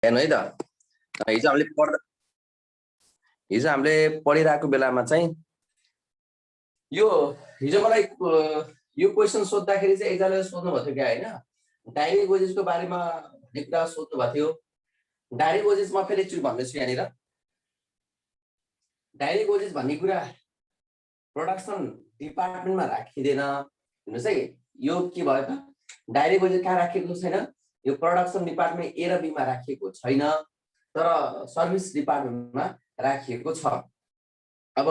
हेर्नु है त हिजो हामीले पढिरहेको बेलामा चाहिँ यो हिजो मलाई यो क्वेसन सोध्दाखेरि चाहिँ एकजनाले सोध्नु भएको थियो क्या होइन डाइरेक्ट वेजेसको बारेमा भन्ने कुरा सोध्नु भएको थियो। डाइरेक्ट वेजेस म फेरि एकचोटि भन्दैछु यहाँनिर डाइरेक्ट वेजेस भन्ने कुरा प्रोडक्सन डिपार्टमेन्टमा राखिँदैन। हेर्नुहोस् है यो के भयो त डाइरेक्ट वेजेस कहाँ राखिएको छैन, यो प्रोडक्सन डिपार्टमेन्ट ए र बीमा राखिएको छैन तर सर्भिस डिपार्टमेन्टमा राखिएको छ। अब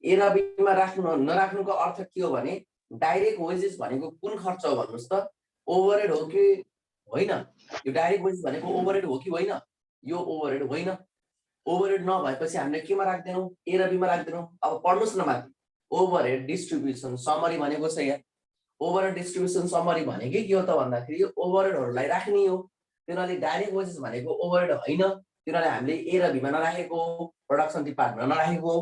ए र बीमा राख्नु नराख्नुको अर्थ के हो भने डाइरेक्ट वेजेस भनेको कुन खर्च हो भन्नुस् त, ओभरहेड हो कि होइन? यो डाइरेक्ट वेजेस भनेको ओभरहेड हो कि होइन? यो ओभरहेड होइन। ओभरहेड नभएपछि हामीले केमा राख्दैनौँ? ए र बीमा राख्दैनौँ। अब पढ्नुस् न माथि ओभरहेड डिस्ट्रिब्युसन समरी भनेको छ यहाँ। ओभरहेड डिस्ट्रिब्युसन समरी भनेकै के हो त भन्दाखेरि ओभरहेडहरूलाई राख्ने हो। तिनीहरूले डाइरेक्ट वेजेस भनेको ओभरहेड होइन, तिनीहरूले हामीले ए र बीमा नराखेको, प्रोडक्सन डिपार्टमेन्टमा नराखेको।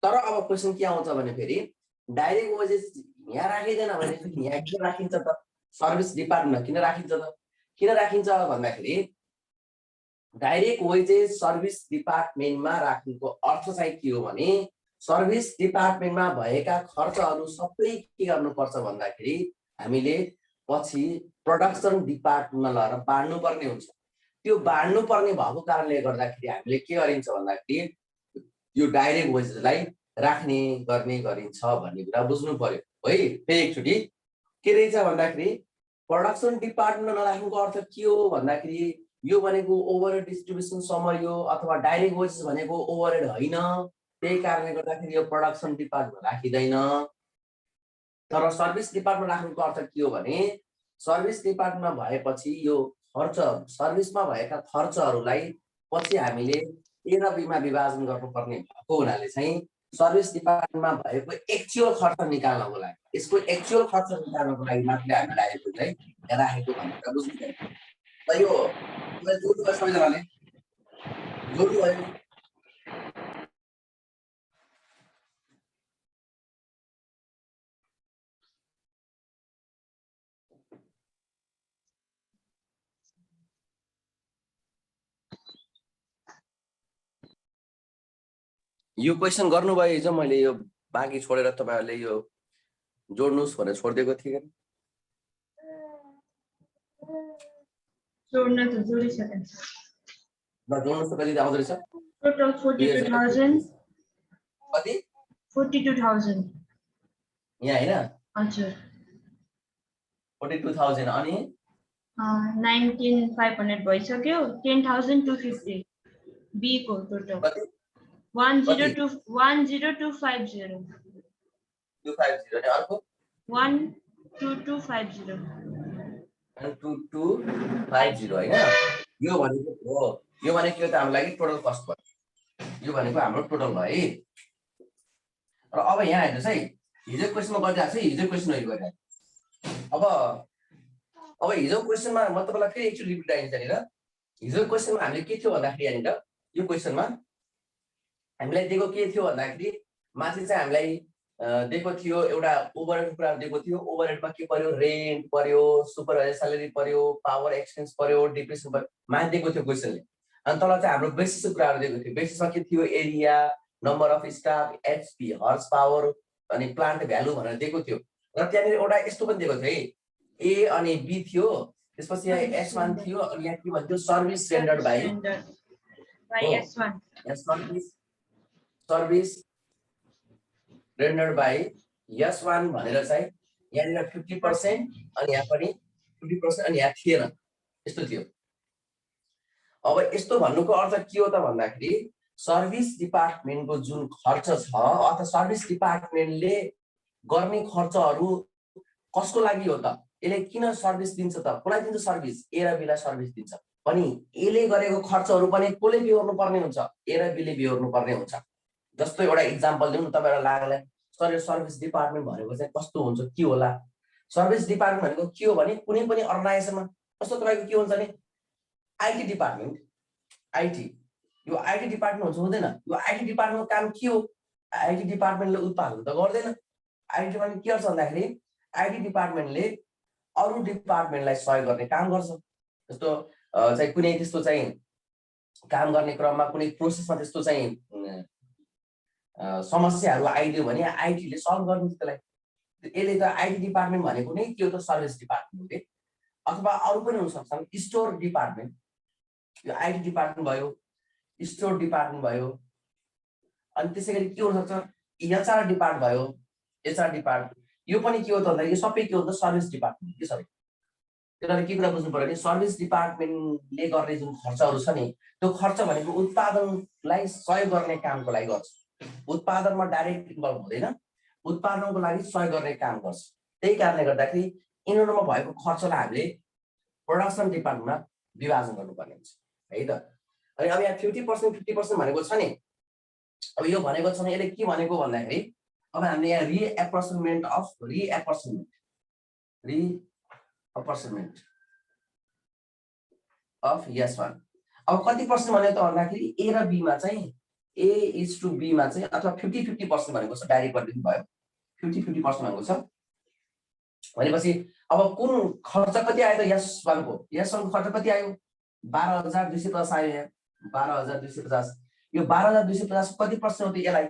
तर अब क्वेसन के आउँछ भने फेरि डाइरेक्ट वेजेस यहाँ राखिँदैन भने फेरि यहाँ किन राखिन्छ त? सर्भिस डिपार्टमेन्टमा किन राखिन्छ त? किन राखिन्छ भन्दाखेरि डाइरेक्ट वेजेस सर्भिस डिपार्टमेन्टमा राख्नुको अर्थ चाहिँ के हो भने सर्भिस डिपार्टमेन्टमा भएका खर्चहरू सबै के गर्नुपर्छ भन्दाखेरि हामीले पछि प्रोडक्सन डिपार्टमेन्टमा लगेर बाँड्नु पर्ने हुन्छ। त्यो बाँड्नु पर्ने भएको कारणले गर्दाखेरि हामीले के गरिन्छ भन्दाखेरि यो डाइरेक्ट वेजेसलाई राख्ने गर्ने गरिन्छ भन्ने कुरा बुझ्नु पर्यो है। फेरि एकचोटि के रहेछ भन्दाखेरि प्रोडक्सन डिपार्टमेन्टमा नराख्नुको अर्थ के हो भन्दाखेरि यो भनेको ओभरहेड डिस्ट्रिब्युसन समरी हो अथवा डाइरेक्ट वेजेस भनेको ओभरहेड होइन। त्यही कारणले गर्दाखेरि यो प्रोडक्सन डिपार्टमेन्टमा राखिँदैन। तर सर्भिस डिपार्टमेन्टमा राख्नुको अर्थ के हो भने सर्भिस डिपार्टमेन्टमा भएपछि यो खर्च सर्भिसमा भएका खर्चहरूलाई पछि हामीले ए र बीमा विभाजन गर्नुपर्ने भएको हुनाले चाहिँ सर्भिस डिपार्टमेन्टमा भएको एक्चुअल खर्च निकाल्नको लागि यसको एक्चुअल खर्च निकाल्नको लागि मात्रै हामी डाइरेक्ट चाहिँ राखेको भनेर बुझ्नु। यो जोड्नु भयो सबैजनाले, जोड्नु भयो। यो क्वेसन गर्नुभयो हिजो मैले यो बाँकी छोडेर तपाईहरुले यो जोड्नुस् भनेर छोड्दिएको थिएँ। जोड्न त जोडिसकेन। ल जोड्नुस् त कति आउँछ रहेछ? टोटल 42,000। कति? 42,000। यहाँ हैन? हजुर। 42,000 अनि 19,500 भइसक्यो। 10,250 बी को टोटल। कति? 10250 250 अनि अर्को 12250 12250 हैन? यो भनेको हो, यो भनेको त हाम्रो लागि टोटल कस्ट भयो। यो भनेको हाम्रो टोटल भयो है। र अब यहाँ हेर्नुस् है, हिजो क्वेशनमा गरिरहेको छु, हिजो क्वेशन हो यो गरिरहेको। अब हिजो क्वेशनमा म तपाईलाई फेरि एकचोटि रिपिट गरिदिन्छु नि र। हिजो क्वेशनमा हामीले के थियो भन्दाखेरि यहाँनिर यो क्वेशनमा हामीलाई दिएको के थियो भन्दाखेरि माथि चाहिँ हामीलाई दिएको थियो एउटा ओभरहेड कुरा दिएको थियो। ओभरहेडमा के पर्यो? रेन्ट पर्यो, सुपरभाइजर स्यालेरी पर्यो, पावर एक्सपेन्स पर्यो, डिप्रेसन पर्यो, माथि दिएको थियो क्वेशनले। अनि तल चाहिँ हाम्रो बेसिसको कुराहरु दिएको थियो। बेसिसमा के थियो? Area, number of staff, HP horse power अनि प्लान्ट भ्यालु भनेर दिएको थियो। र त्यहाँनिर एउटा यस्तो पनि दिएको थियो है, ए अनि बी थियो, त्यसपछि यहाँ S1 थियो अनि यहाँ के भन्थ्यो? Service rendered by S1 service rendered by S1 भनेर चाहिँ यहाँनिर 50% अनि यहाँ पनि 50% अनि यहाँ थिएन, यस्तो थियो। अब यस्तो भन्नुको अर्थ के हो त भन्दाखेरि सर्भिस डिपार्टमेन्टको जुन खर्च छ अथवा सर्भिस डिपार्टमेन्टले गर्ने खर्चहरू कसको लागि हो त? यसले किन सर्भिस दिन्छ त? कसलाई दिन्छ सर्भिस? ए र बीलाई सर्भिस दिन्छ। पनि एले गरेको खर्चहरू पनि कसले बिहोर्नु पर्ने हुन्छ? ए र बीले बिहोर्नु पर्ने हुन्छ। जस्तो एउटा इक्जाम्पल दिउँ न तपाईहरुलाई लाग्ला, सर यो सर्भिस डिपार्टमेन्ट भनेको चाहिँ कस्तो हुन्छ, के होला? सर्भिस डिपार्टमेन्ट भनेको के हो भने कुनै पनि अर्गनाइजेसनमा जस्तो तपाईको के हुन्छ भने आईटी डिपार्टमेन्ट, आईटी, यो आईटी डिपार्टमेन्ट हुन्छ हुँदैन? यो आईटी डिपार्टमेन्टको काम के हो? आईटी डिपार्टमेन्टले उत्पादन त गर्दैन। आईटी डिपार्टमेन्ट के गर्छ भन्दाखेरि आईटी डिपार्टमेन्टले अरु डिपार्टमेन्टलाई सहयोग गर्ने काम गर्छ। जस्तो चाहिँ कुनै त्यस्तो चाहिँ काम गर्ने क्रममा कुनै प्रोसेसमा त्यस्तो चाहिँ समस्याहरू आइदियो भने आइटीले सल्भ गर्नु त्यसलाई। यसले त आइटी डिपार्टमेन्ट भनेको नै के हो त सर्भिस डिपार्टमेन्ट हो। अथवा अरू पनि हुन सक्छन्, स्टोर डिपार्टमेन्ट, यो आइटी डिपार्टमेन्ट भयो, स्टोर डिपार्टमेन्ट भयो, अनि त्यसैगरी के हुन सक्छ एचआर डिपार्ट भयो, एचआर डिपार्ट, यो पनि के हो त भन्दा यो सबै के हो त सर्भिस डिपार्टमेन्ट के सबै। त्यसले के कुरा बुझ्नु पर्यो भने सर्भिस डिपार्टमेन्टले गर्ने जुन खर्चहरू छ नि त्यो खर्च भनेको उत्पादनलाई सहयोग गर्ने कामको लागि गर्छ। उत्पादनमा डाइरेक्ट इन्भल्भ हुँदैन, उत्पादनको लागि सहयोग गर्ने काम गर्छ। त्यही कारणले गर्दाखेरि यिनीहरूमा भएको खर्चलाई हामीले प्रोडक्सन डिपार्टमेन्टमा विभाजन गर्नुपर्ने हुन्छ है त। अनि अब यहाँ 50% 50% भनेको छ नि, अब यो भनेको छ नि यसले के भनेको भन्दाखेरि अब हामीले यहाँ रिएप्रोक्सिमेन्ट अफ यस1 अब कति पर्सेन्ट भनेको त भन्दाखेरि ए र बी मा चाहिँ A:B मा चाहिँ अथवा 50-50% भनेको छ, डाइरेक्ट गरिदिनु भयो 50-50% भनेको छ भनेपछि अब कुन खर्च कति आयो त यस1 को खर्च कति आयो 12,250 आयो। यहाँ 12,250 यो 12,250 कति पर्सेन्ट हो त यसलाई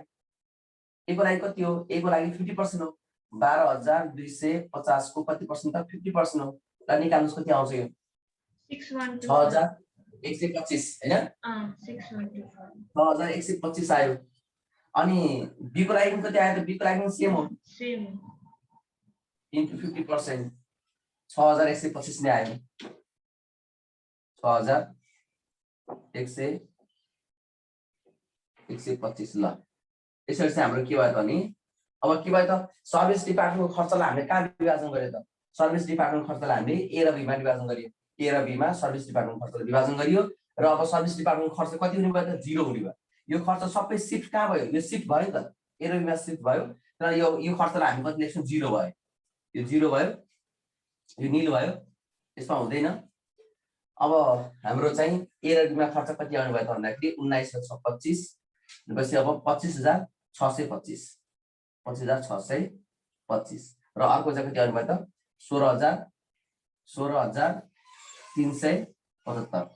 ए को लागि कति हो, ए को लागि 50% हो। 12,250 को कति पर्सेन्ट त 50% हो। ल निकाल्नुस् कति आउँछ यो 6,125 हैन 6,125 आयो। अनि बी को लागि कति आयो त बी को लागि पनि सेम हो इन्टु 50% 6,125 नै आयो 6,125। ल यसरी चाहिँ हाम्रो के भयो त नि अब के भयो त सर्भिस डिपार्टमेन्टको खर्चलाई हामीले कहाँ विभाजन गर्यो त सर्भिस डिपार्टमेन्ट खर्चलाई हामीले ए र बी मा विभाजन गरियो। ए र बी मा सर्भिस डिपार्टमेन्ट खर्चलाई विभाजन गरियो र अब सर्भिस डिपार्टमेन्ट खर्च कति हुने भयो त 0 हुने भयो। यो खर्च सबै शिफ्ट कहाँ भयो, यो शिफ्ट भयो त ए र बी मा शिफ्ट भयो तर यो खर्चलाई हामी कति लेख्छौँ 0 भयो, यो 0 भयो, यो निल भयो, यसमा हुँदैन। अब हाम्रो चाहिँ ए र बी मा खर्च कति आउने भयो त भन्दाखेरि 19,625 भनेपछि अब 25,625 र अर्को चाहिँ कति आउने भयो त 16,375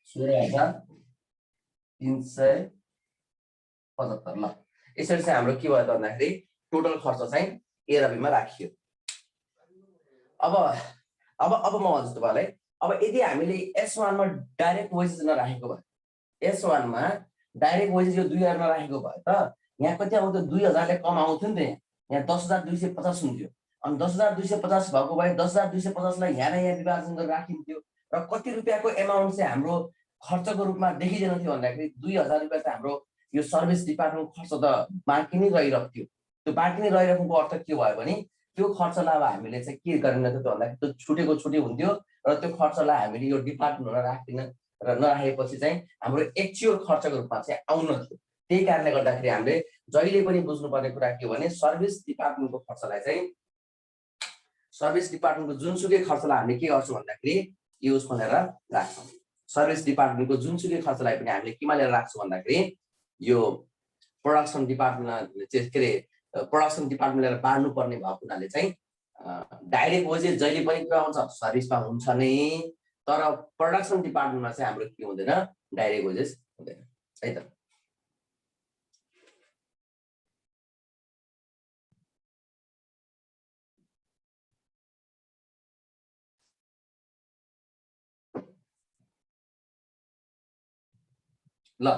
16,375। ल यसरी चाहिँ हाम्रो के भयो त भन्दाखेरि टोटल खर्च चाहिँ ए र बी मा राखियो। अब म भन्छु तपाईलाई अब यदि हामीले S1 मा डाइरेक्ट वेजेस नराखेको भए S1 मा डाइरेक्ट वेजेस यो 2,000 नराखेको भए त यहाँ कति आउँथ्यो 2,000 ले कम आउँथ्यो नि त। यहाँ 10,250 हुन्थ्यो अनि 10,250 भएको भए 10,250 लाई यहाँ र यहाँ विभाजन गरेर राखिन्थ्यो र कति रुपैयाँको एमाउन्ट चाहिँ हाम्रो खर्चको रूपमा देखिदैन थियो भन्दाखेरि 2,000 रुपैयाँ त हाम्रो यो सर्भिस डिपार्टमेन्ट खर्च त बाँकी नै रहिरहेको थियो। त्यो बाँकी नै रहिरहेको अर्थ के भयो भने त्यो खर्चलाई अब हामीले चाहिँ के गरिन थियो भन्दाखेरि त्यो छुटे हुन्थ्यो र त्यो खर्चलाई हामीले यो डिपार्टमेन्टमा नराखेपछि चाहिँ हाम्रो एक्चुअल खर्चको रूपमा चाहिँ आउन थियो। त्यही कारणले गर्दाखेरि हामीले जहिले पनि बुझ्नुपर्ने कुरा के हो भने सर्भिस डिपार्टमेन्टको खर्चलाई चाहिँ सर्भिस डिपार्टमेन्टको जुनसुकै खर्चलाई हामीले के गर्छौँ भन्दाखेरि युज भनेर राख्छौँ। सर्भिस डिपार्टमेन्टको जुनसुकै खर्चलाई पनि हामीले केमा लिएर राख्छौँ भन्दाखेरि यो प्रोडक्सन डिपार्टमेन्टले चाहिँ के अरे प्रोडक्सन डिपार्टमेन्ट लिएर बाँड्नु पर्ने भएको हुनाले चाहिँ डाइरेक्ट वेजेस जहिले पनि के आउँछ सर्भिसमा हुन्छ नै तर प्रोडक्सन डिपार्टमेन्टमा चाहिँ हाम्रो के हुँदैन डाइरेक्ट वेजेस हुँदैन है त। ल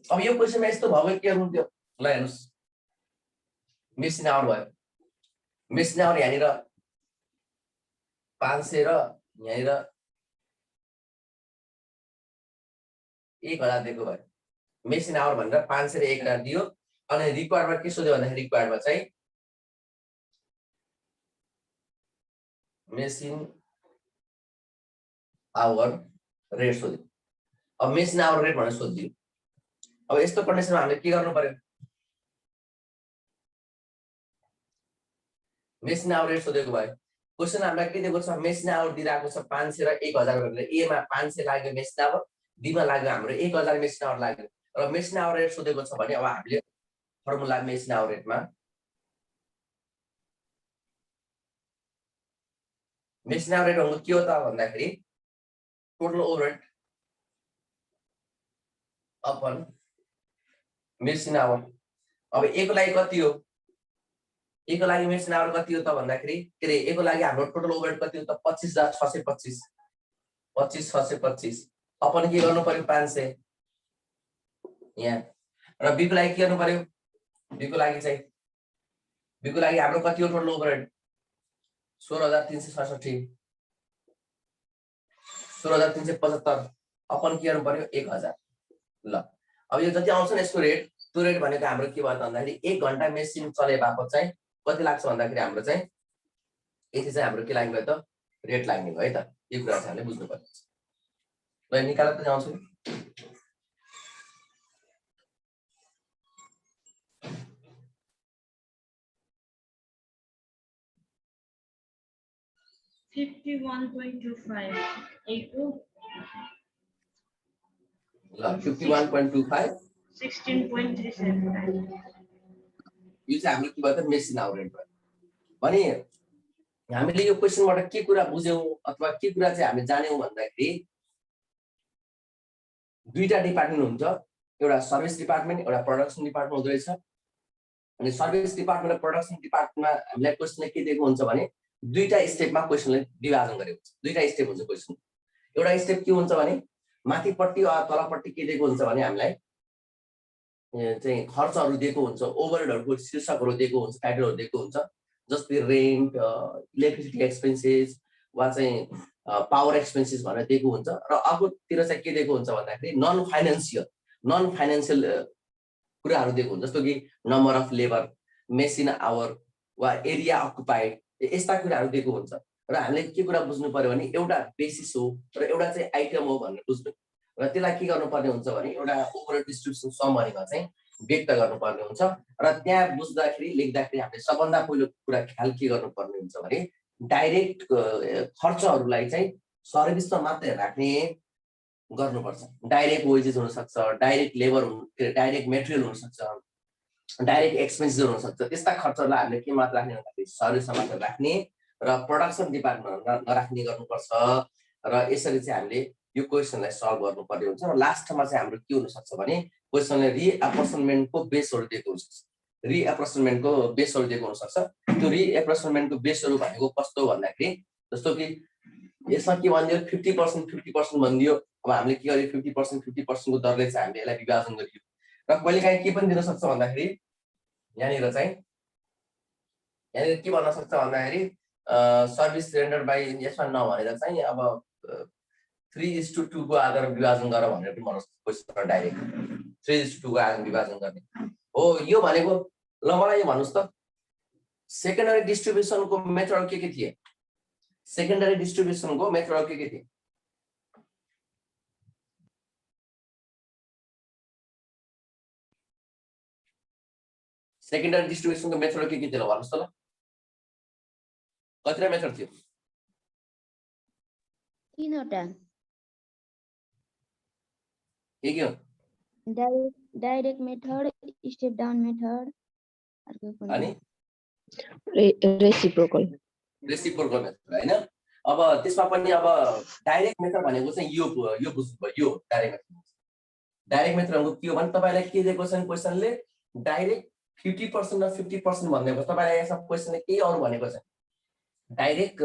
अब यो क्वेशनमा यस्तो भयो के हुन्थ्यो ल हेर्नुस् मेसिन आवर भयो मेसिन आवर यहाँनिर 500 र यहाँनिर 1,000 दिएको भयो मेसिन आवर भनेर 500 र 1,000 दियो अनि रिक्वायर्डमा के सोध्यो भन्दाखेरि रिक्वायर्डमा चाहिँ मेसिन आवर रेट सोध्यो। अब मेसिन आवर रेट भनेर सोधिदियो। अब यस्तो कन्डिसनमा हामीले के गर्नु पर्यो मेसिन आवर रेट सोधेको भयो क्वेशन हामीलाई के दिएको छ मेसिन आवर दिइरहेको छ 500 र 1,000 गरेर ए मा 500 लाग्यो मेसिन आवर बी मा लाग्यो हाम्रो 1,000 मेसिन आवर लाग्यो र मेसिन आवर रेट सोधेको छ भने अब हामीले फर्मुला मेसिन आवर रेटमा मेसिन आवर रेट के हो त भन्दाखेरि total overhead upon machine hour. अब ए को लागि कति हो, ए को लागि मेसिन आवर कति हो त भन्दाखेरि के रे ए को लागि हाम्रो टोटल ओभरहेड कति हो त 25,625 25,625 अपन के गर्नु पर्यो 500 यहाँ। र बी को लागि के गर्नु पर्यो, बी को लागि चाहिँ बी को लागि हाम्रो कति हो टोटल ओभरहेड 16,367 16,375 अपन के गर्नु पर्यो 1,000। ल अब यो जति आउँछ नि यसको रेट, त्यो रेट भनेको हाम्रो के भयो त भन्दाखेरि 1 घण्टा मेसिन चले बापत चाहिँ कति लाग्छ भन्दाखेरि हाम्रो चाहिँ यति चाहिँ हाम्रो के लाग्ने भयो त रेट लाग्ने भयो है त। यो कुरा चाहिँ हामीले बुझ्नु पर्छ। ल निकालेर पनि आउँछु। ल 51.25 16.375 यो चाहिँ हाम्रो के भयो त मेसिन आवर रेट भयो। भने हामीले यो क्वेशनबाट के कुरा बुझ्यौं अथवा के कुरा चाहिँ हामी जान्यौं भन्दाखेरि दुईटा डिपार्टमेन्ट हुन्छ, एउटा सर्भिस डिपार्टमेन्ट एउटा प्रोडक्सन डिपार्टमेन्ट हुँदो रहेछ। अनि सर्भिस डिपार्टमेन्ट र प्रोडक्सन डिपार्टमेन्टमा हामीलाई क्वेशनले के दिएको हुन्छ भने दुईटा स्टेपमा क्वेशनले विभाजन गरेको हुन्छ। दुईटा स्टेप हुन्छ क्वेशन। एउटा स्टेप के हुन्छ भने माथिपट्टि वा तलपट्टि के दिएको हुन्छ भने हामीलाई चाहिँ खर्चहरू दिएको हुन्छ, ओभरहेडहरूको शीर्षकहरू दिएको हुन्छ, टाइटलहरू दिएको हुन्छ, जस्तै रेन्ट, इलेक्ट्रिसिटी एक्सपेन्सेस वा चाहिँ पावर एक्सपेन्सेस भनेर दिएको हुन्छ। र अर्कोतिर चाहिँ के दिएको हुन्छ भन्दाखेरि नन फाइनेन्सियल कुराहरू दिएको हुन्छ, जस्तो कि number of labour, machine hour वा एरिया अकुपाइड, यस्ता कुराहरू दिएको हुन्छ। र हामीले के कुरा बुझ्नु पर्यो भने एउटा बेसिस हो र एउटा चाहिँ आइटम हो भनेर बुझ्नु। र त्यसलाई के गर्नुपर्ने हुन्छ भने एउटा ओभरहेड डिस्ट्रिब्युसन सम भनेर चाहिँ व्यक्त गर्नुपर्ने हुन्छ। र त्यहाँ बुझ्दाखेरि लेख्दाखेरि हामीले सबभन्दा पहिलो कुरा ख्याल के गर्नुपर्ने हुन्छ भने डाइरेक्ट खर्चहरूलाई चाहिँ सर्भिसमा मात्रै राख्ने गर्नुपर्छ। डाइरेक्ट वेजेस हुन सक्छ, डाइरेक्ट लेबर डाइरेक्ट मेटेरियल हुन सक्छ, डाइरेक्ट एक्सपेन्सेस हुन सक्छ। त्यस्ता खर्चहरूलाई हामीले के मात्र राख्ने भन्दाखेरि सर्भिसमा मात्र राख्ने र प्रोडक्सन डिपार्टमेन्टमा नराख्ने गर्नुपर्छ। र यसरी चाहिँ हामीले यो क्वेशनलाई सल्भ गर्नुपर्ने हुन्छ। र लास्टमा चाहिँ हाम्रो के हुन सक्छ भने क्वेशनले रिएप्रोचमेन्टको बेसहरू दिएको हुन्छ। रिएप्रोचमेन्टको बेसहरू दिएको हुन सक्छ। त्यो रिएप्रोचमेन्टको बेसहरू भनेको कस्तो भन्दाखेरि जस्तो कि यसमा के भनिदियो 50% भनिदियो। अब हामीले के गर्यो 50% को दरले चाहिँ हामीले यसलाई विभाजन गरियो। र कहिलेकाहीँ के पनि दिन सक्छ भन्दाखेरि यहाँनिर चाहिँ यहाँनिर के भन्न सक्छ भन्दाखेरि सर्भिस रेन्डर बाई यसमा नभनेर चाहिँ अब 3:2 को आधारमा विभाजन गर भनेर पनि भन्न सक्छ क्वेशनमा डाइरेक्ट 3:2 को आधारमा विभाजन गर्ने हो। यो भनेको ल मलाई यो भन्नुस् त सेकेन्डरी डिस्ट्रिब्युसनको मेथड के थिए? सेकेन्डरी डिस्ट्रिब्युसनको मेथड के थिए? सेकेन्डरी डिस्ट्रिब्युसनको मेथड के थियो भन्नुस् त ल? कतिवटा मेथड थियो? 3वटा। के हो? Direct method, step down method, अनि रेसिप्रोकल मेथड हैन। अब त्यसमा पनि अब डाइरेक्ट मेथड भनेको चाहिँ यो बुझ्नुभयो। यो डाइरेक्ट मेथड भनेको के हो भने तपाईलाई के दिएको छ क्वेशनले डाइरेक्ट 50% र 50% भनेको तपाईलाई यसमा क्वेशनले केही अरु भनेको छ। डाइरेक्ट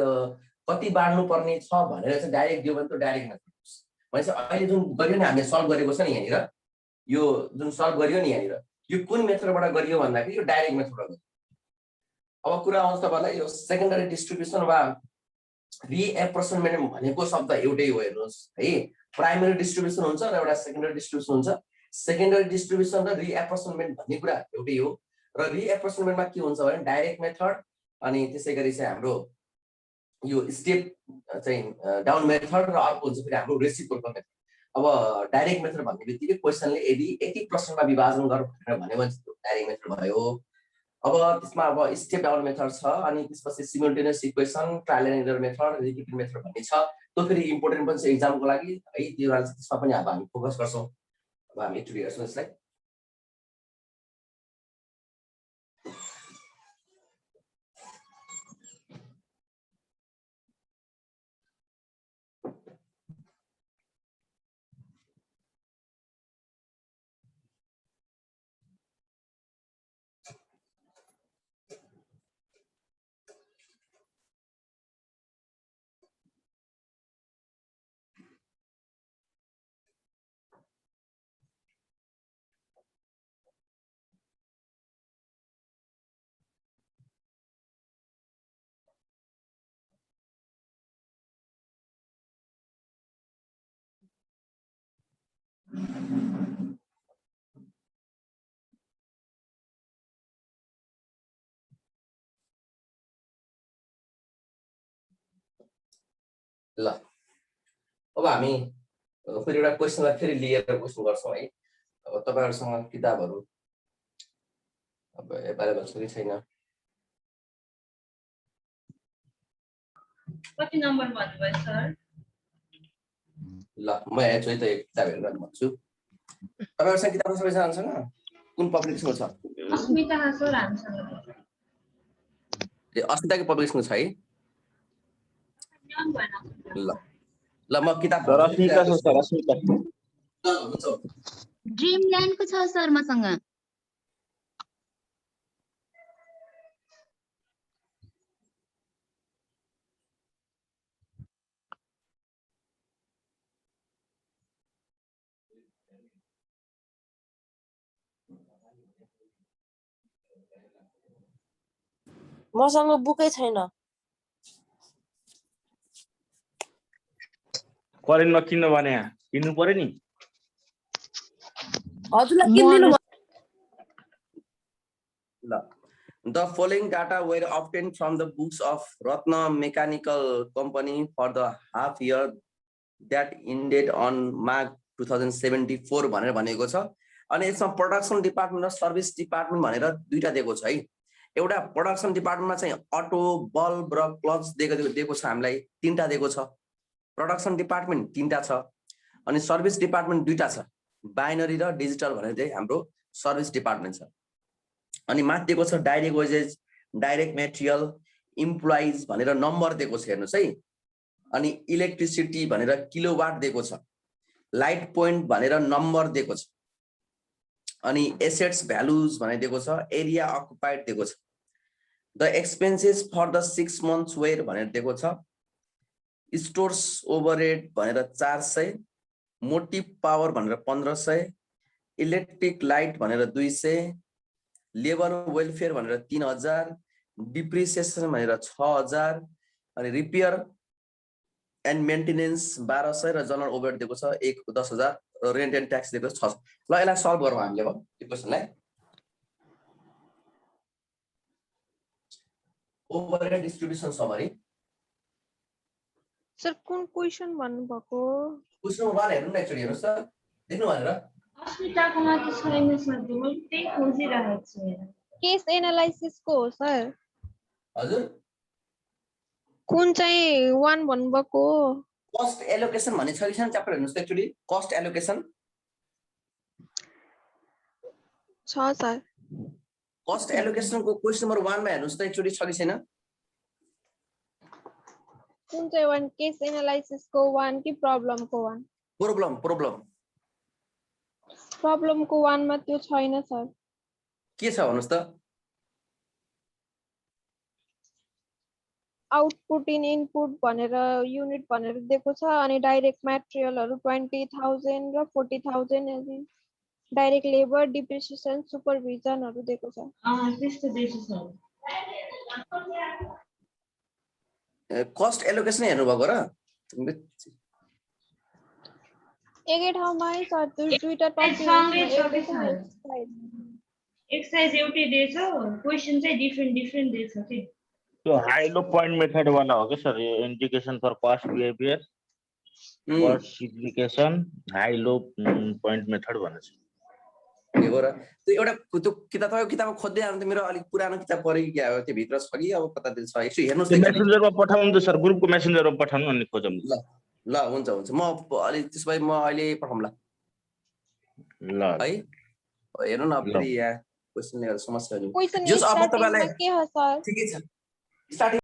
कति बाड्नु पर्ने छ भनेर चाहिँ डाइरेक्ट दियो भने त डाइरेक्ट मेथड भनेपछि अहिले जुन गरियो नि हामीले सल्भ गरेको छ नि यहाँनिर, यो जुन सल्भ गरियो नि यहाँनिर, यो कुन मेथडबाट गरियो भन्दाखेरि यो डाइरेक्ट मेथडबाट गरियो। अब कुरा आउँछ तपाईलाई यो सेकेन्डरी डिस्ट्रिब्युसन वा रिएप्रोचमेन्ट भनेको शब्द एउटै हो हेर्नुस् है। प्राइमरी डिस्ट्रिब्युसन हुन्छ र एउटा सेकेन्डरी डिस्ट्रिब्युसन हुन्छ। सेकेन्डरी डिस्ट्रिब्युसन र रिएप्रोचमेन्ट भन्ने कुरा एउटै हो। र रिएप्रोचमेन्टमा के हुन्छ भने डाइरेक्ट मेथड अनि त्यसैगरी चाहिँ हाम्रो यो स्टेप चाहिँ डाउन मेथड र अर्को हुन्छ फेरि हाम्रो रेसिप्रोकल मेथड। अब डाइरेक्ट मेथड भन्ने बित्तिकै क्वेशनले यदि 80% मा विभाजन गर भनेर भन्यो भने डाइरेक्ट मेथड भयो। अब त्यसमा अब स्टेप डाउन मेथड छ अनि त्यसपछि simultaneous equation, trial and error method, repeated method भन्ने छ। त्यो फेरि इम्पोर्टेन्ट पनि छ एक्जामको लागि है। त्यो त्यसमा पनि अब हामी फोकस गर्छौं। अब हामी एकचोटि हेर्छौं यसलाई। ल अब हामी फेरि एउटा क्वेशनलाई फेरि लिएर क्वेशन गर्छौं है। अब तपाईहरुसँग किताबहरु अब एभाइलेबल छ कि छैन? कति नम्बर भन्नुभयो सर? ल म एकचोटि त एक किताब हेरेर भन्छु। तपाईहरुसँग किताब सबैजनासँग कुन पब्लिकेसन छ? अस्मिता सर हामीसँग ए अस्मिताको पब्लिकेसन छ है? ल ल म किताब रश्मिका छ सर, रश्मिका। ड्रिमल्यान्ड को छ सर मसँग। मसँग बुकै छैन। कलेजमा किन्न भने किन्नु पर्यो नि। हजुरलाई किन्दिनु ल The following data were obtained from the books of Ratna Mechanical Company for the half year that ended on March 2074 भनेर भनेको छ। अनि यसमा प्रोडक्सन डिपार्टमेन्ट र सर्भिस डिपार्टमेन्ट भनेर दुईटा दिएको छ है। एउटा प्रोडक्सन डिपार्टमेन्टमा चाहिँ अटो, बल्ब र क्लच दिएको छ हामीलाई, तीनटा दिएको छ। प्रोडक्सन डिपार्टमेन्ट तीनटा छ अनि सर्भिस डिपार्टमेन्ट दुईटा छ, बाइनरी र डिजिटल भनेर चाहिँ हाम्रो सर्भिस डिपार्टमेन्ट छ। अनि माथि दिएको छ direct wages, direct material, employees भनेर नम्बर दिएको छ हेर्नुस् है। अनि इलेक्ट्रिसिटी भनेर किलोवाट दिएको छ, लाइट पोइन्ट भनेर नम्बर दिएको छ, अनि एसेट्स भ्यालुज भनेर दिएको छ, एरिया अकुपाइड दिएको छ। The expenses for the 6 months were भनेर दिएको छ, स्टोर्स ओभरहेड भनेर 400, मोटिभ पावर भनेर 1500, इलेक्ट्रिक लाइट भनेर 200, लेबर वेलफेयर भनेर 3000, डिप्रिसिएसन भनेर 6000, अनि रिपेयर एन्ड मेन्टेनेन्स 1200 र जनरल ओभरहेड दिएको छ 10,000, रेन्ट एन्ड ट्याक्स दिएको छ 600। ल यसलाई सल्भ गरौँ हामीले अब यो क्वेशनलाई। Overhead distribution summary. सर कुन क्वेशन भन्नु भएको? क्वेशन 1 हेर्नु न एकचोटि हेर्नुस् त, देख्नु भनेर। अस्मिताकोमा त छैन सर, मैले त्यही खोजिरहेको छु हेर। केस एनालाइसिस को हो सर? हजुर कुन चाहिँ 1 भन्नु भएको? कस्ट एलोकेसन भन्ने छ कि छैन च्याप्टर हेर्नुस् त एकचोटि। कस्ट एलोकेसन छ सर। कस्ट एलोकेसनको क्वेशन नम्बर 1 मा हेर्नुस् त एकचोटि छ कि छैन? कुन चाहिँ 1? केस एनालाइसिस को 1 कि प्रब्लम को 1? प्रब्लम को 1 मा त्यो छैन सर। के छ भन्नुस् त? आउटपुट इन इनपुट भनेर युनिट भनेर दिएको छ, अनि डाइरेक्ट मटेरियलहरु 20,000 र 40,000, डाइरेक्ट लेबर, डिप्रिसिएसन, सुपरभिजनहरु दिएको छ। त्यस्तो दिएको छ। कस्ट एलोकेसन हेर्नु भएको र? एकै ठाउँमै सर, दुईटा सँगै छ के टपिक सर? एक्सरसाइज एउटै दिएछ, क्वेशन चाहिँ डिफरेन्ट दिएछ के। त्यो हाई लो पोइन्ट मेथड वाला हो के सर? यो indication for cost behaviour, cost signification, high low point method भनेछ। के हो र? त्यो एउटा त्यो किताबको किताबमा खोज्दै आउनु त मेरो अलिक पुरानो किताब पढेको क्या हो, त्यो भित्र छ कि अब कता दिल छ एकचोटि हेर्नुस् त। मेसेन्जरमा पठाउनु त सर, ग्रुपको मेसेन्जरमा पठाउनु अनि खोजौँ। ल ल हुन्छ म अलि त्यसपछि म अहिले पठाउँला ल है। हेर्नु न फेरि यहाँ क्वेशनले गर्दा समस्या क्वेशन स्टार्टिङमा के हो सर? ठिकै छ। स्टार्टिङ